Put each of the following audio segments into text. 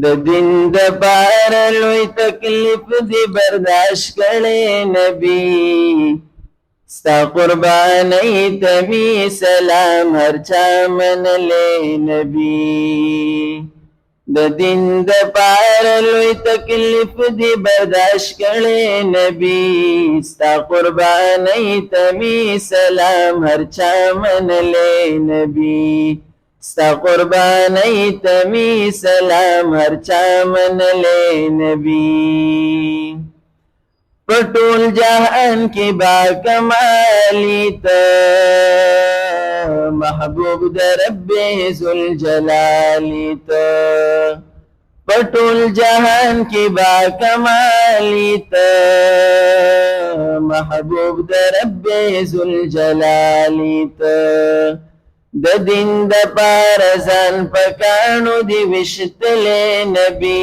د دین د پاره لوی تکلیف دی برداشت کړي نبی ستا قربانی تمی سلام هر چا منلې نبی د دین د پاره لوی تکلیف دی برداشت کړي نبی ستا قربانی تمی سلام هر چا منلې نبی ستا قربانی تمی سلام هر چا منلې نبی پټول جهان کی با کمالی تا محبوب در رب ذوالجلالی تا پټول جهان کی با کمالی تا محبوب در رب ذوالجلالی تا د دین د پاره ځان پکانو دی وشتلې نبی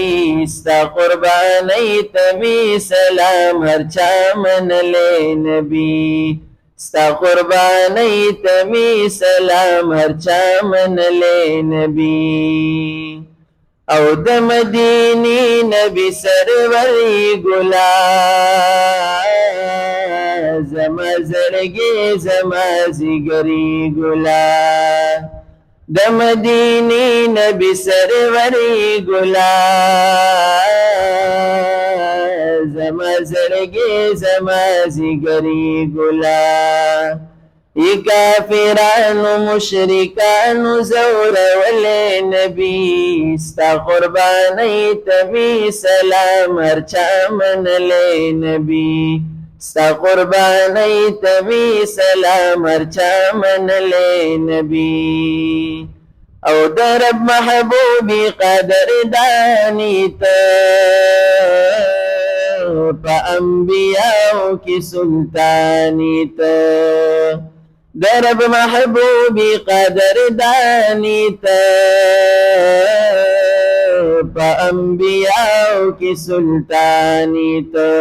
ستا قربانی تمی سلام هر چا منلې نبی ستا قربانی تمی سلام هر چا منلې نبی او د مدینی نبی سرور ګلاب زما زړګي زما زیګری ګلا د مدینی نبی سرور ګلا زما زړګي زما زیګری ګلا ای کافرانو مشرکانو زور ول نبی ستا قربانی تمی سلام هر چا منلې نبی ستا قربانی تمی سلام هر چا منلې نبی او در رب محبوبی قدر دانی تا پا انبیاءو کی سلطانی تا در رب محبوبی قدر دانی تا پا انبیاءو کی سلطانی تا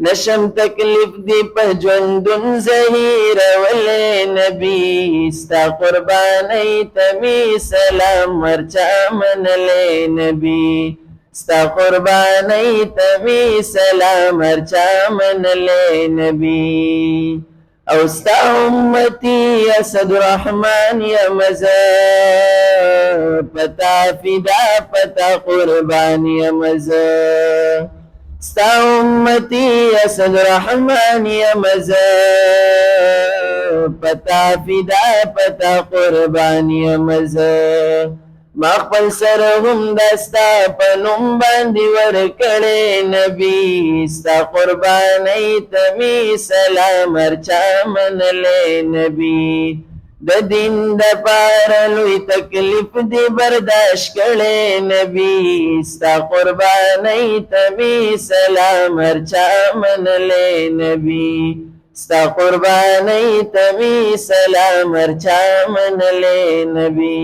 نشم تکلیف دی په ژوندون زهیر ولې نبی ستا قربانی تمی سلام هر چا منلې نبی ستا قربانی تمی سلام هر چا منلې نبی او ستا امتی اسد رحمان یا مزا پتا فدا پتا قربان یا مزا ستا امتی اسد رحمان یا مزا پتا فدا پتا قربان یا مزا ما خپل سر هم دستا پنوم باندې ورکړې نبی ستا قربانی تمی سلام هر چا منلې نبی د دین د پاره لوی تکلیف دی برداشت کړي نبی ستا قربانی تمی سلام هر چا منلې نبی ستا قربانی تمی سلام هر چا منلې نبی